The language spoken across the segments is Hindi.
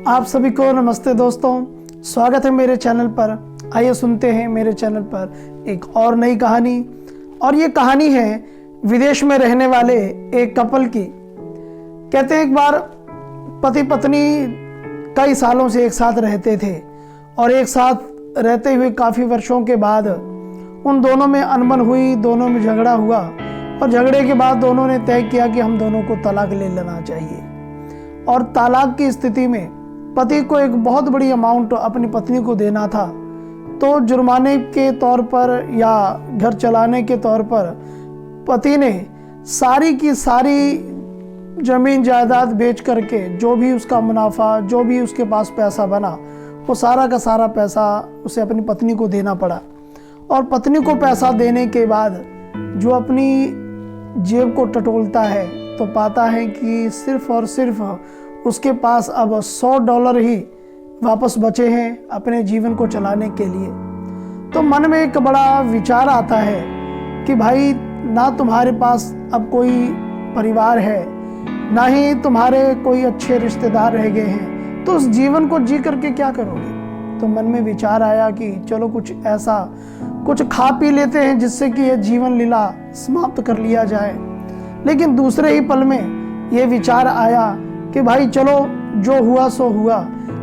आप सभी को नमस्ते दोस्तों, स्वागत है मेरे चैनल पर। आइए सुनते हैं मेरे चैनल पर एक और नई कहानी। और ये कहानी है विदेश में रहने वाले एक कपल की। कहते हैं एक बार पति पत्नी कई सालों से एक साथ रहते थे और एक साथ रहते हुए काफ़ी वर्षों के बाद उन दोनों में अनबन हुई, दोनों में झगड़ा हुआ और झगड़े के बाद दोनों ने तय किया कि हम दोनों को तलाक ले लेना चाहिए। और तलाक की स्थिति में पति को एक बहुत बड़ी अमाउंट अपनी पत्नी को देना था, तो जुर्माने के तौर पर या घर चलाने के तौर पर पति ने सारी की सारी ज़मीन जायदाद बेच करके जो भी उसका मुनाफा, जो भी उसके पास पैसा बना, वो सारा का सारा पैसा उसे अपनी पत्नी को देना पड़ा। और पत्नी को पैसा देने के बाद जो अपनी जेब को टटोलता है तो पाता है कि सिर्फ़ और सिर्फ उसके पास अब $100 ही वापस बचे हैं अपने जीवन को चलाने के लिए। तो मन में एक बड़ा विचार आता है कि भाई, ना तुम्हारे पास अब कोई परिवार है, ना ही तुम्हारे कोई अच्छे रिश्तेदार रह गए हैं, तो उस जीवन को जी करके क्या करोगे। तो मन में विचार आया कि चलो कुछ ऐसा कुछ खा पी लेते हैं जिससे कि ये जीवन लीला समाप्त कर लिया जाए। लेकिन दूसरे ही पल में ये विचार आया कि भाई चलो जो हुआ सो हुआ,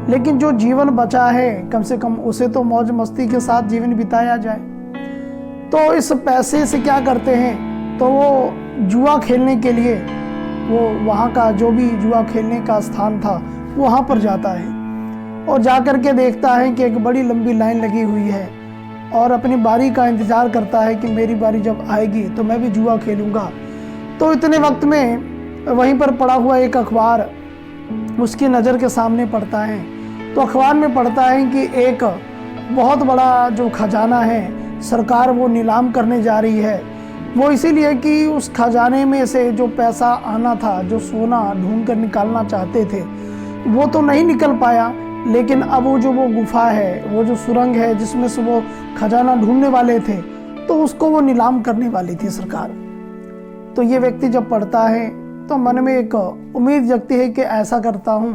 लेकिन जो जीवन बचा है कम से कम उसे तो मौज मस्ती के साथ जीवन बिताया जाए। तो इस पैसे से क्या करते हैं, तो वो जुआ खेलने के लिए वो वहाँ का जो भी जुआ खेलने का स्थान था वहाँ पर जाता है और जा कर के देखता है कि एक बड़ी लंबी लाइन लगी हुई है और अपनी बारी का इंतज़ार करता है कि मेरी बारी जब आएगी तो मैं भी जुआ खेलूँगा। तो इतने वक्त में वहीं पर पड़ा हुआ एक अखबार उसकी नज़र के सामने पड़ता है। तो अखबार में पढ़ता है कि एक बहुत बड़ा जो खजाना है सरकार वो नीलाम करने जा रही है। वो इसीलिए कि उस खजाने में से जो पैसा आना था, जो सोना ढूंढ कर निकालना चाहते थे, वो तो नहीं निकल पाया। लेकिन अब वो गुफा है, वो जो सुरंग है जिसमें से वो खजाना ढूंढने वाले थे, तो उसको वो नीलाम करने वाली थी सरकार। तो ये व्यक्ति जब पढ़ता है तो मन में एक उम्मीद जगती है कि ऐसा करता हूँ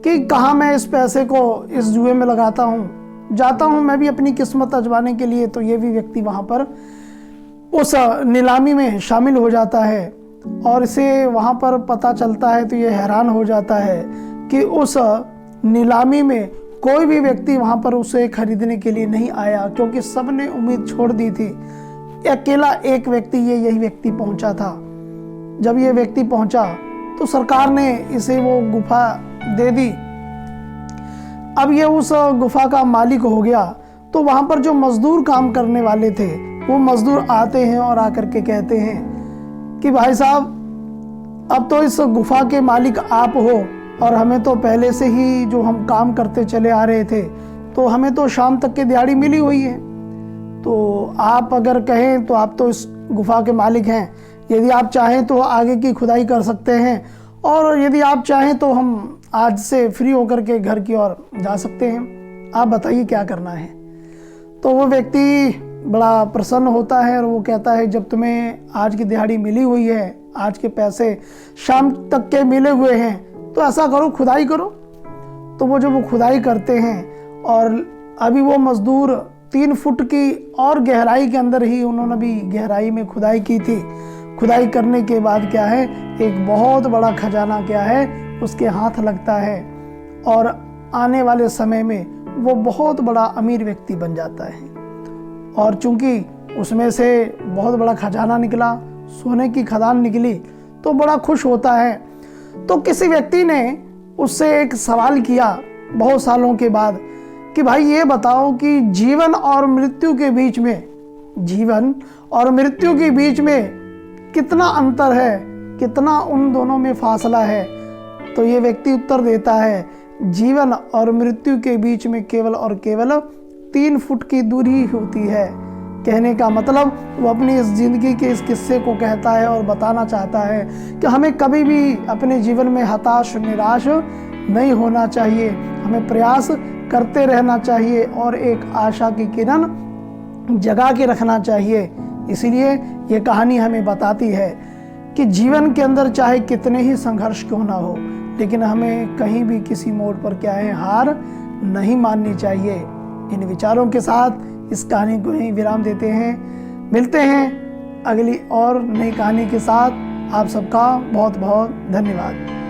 कि कहाँ मैं इस पैसे को इस जुए में लगाता हूँ, जाता हूँ मैं भी अपनी किस्मत आजमाने के लिए। तो ये भी व्यक्ति वहाँ पर उस नीलामी में शामिल हो जाता है और इसे वहाँ पर पता चलता है तो ये हैरान हो जाता है कि उस नीलामी में कोई भी व्यक्ति वहाँ पर उसे खरीदने के लिए नहीं आया, क्योंकि सब ने उम्मीद छोड़ दी थी। अकेला एक व्यक्ति, यही व्यक्ति पहुँचा था। जब ये व्यक्ति पहुँचा तो सरकार ने इसे वो गुफा दे दी। अब ये उस गुफा का मालिक हो गया। तो वहाँ पर जो मजदूर काम करने वाले थे वो मजदूर आते हैं और आकर के कहते हैं कि भाई साहब, अब तो इस गुफा के मालिक आप हो और हमें तो पहले से ही जो हम काम करते चले आ रहे थे तो हमें तो शाम तक की दिहाड़ी मिली हुई है। तो आप अगर कहें तो आप तो इस गुफा के मालिक हैं, यदि आप चाहें तो आगे की खुदाई कर सकते हैं और यदि आप चाहें तो हम आज से फ्री होकर के घर की ओर जा सकते हैं। आप बताइए क्या करना है। तो वो व्यक्ति बड़ा प्रसन्न होता है और वो कहता है, जब तुम्हें आज की दिहाड़ी मिली हुई है, आज के पैसे शाम तक के मिले हुए हैं, तो ऐसा करो खुदाई करो। तो वो खुदाई करते हैं और अभी वो मजदूर 3 फुट की और गहराई के अंदर ही उन्होंने भी गहराई में खुदाई की थी। खुदाई करने के बाद क्या है, एक बहुत बड़ा खजाना क्या है उसके हाथ लगता है और आने वाले समय में वो बहुत बड़ा अमीर व्यक्ति बन जाता है। और चूंकि उसमें से बहुत बड़ा खजाना निकला, सोने की खदान निकली, तो बड़ा खुश होता है। तो किसी व्यक्ति ने उससे एक सवाल किया बहुत सालों के बाद कि भाई ये बताओ कि जीवन और मृत्यु के बीच में कितना अंतर है, कितना उन दोनों में फासला है। तो ये व्यक्ति उत्तर देता है, जीवन और मृत्यु के बीच में केवल और केवल 3 फुट की दूरी होती है। कहने का मतलब वो अपनी इस जिंदगी के इस किस्से को कहता है और बताना चाहता है कि हमें कभी भी अपने जीवन में हताश निराश नहीं होना चाहिए, हमें प्रयास करते रहना चाहिए और एक आशा की किरण जगा के रखना चाहिए। इसलिए ये कहानी हमें बताती है कि जीवन के अंदर चाहे कितने ही संघर्ष क्यों ना हो, लेकिन हमें कहीं भी किसी मोड़ पर क्या है, हार नहीं माननी चाहिए। इन विचारों के साथ इस कहानी को ही विराम देते हैं। मिलते हैं अगली और नई कहानी के साथ। आप सबका बहुत बहुत धन्यवाद।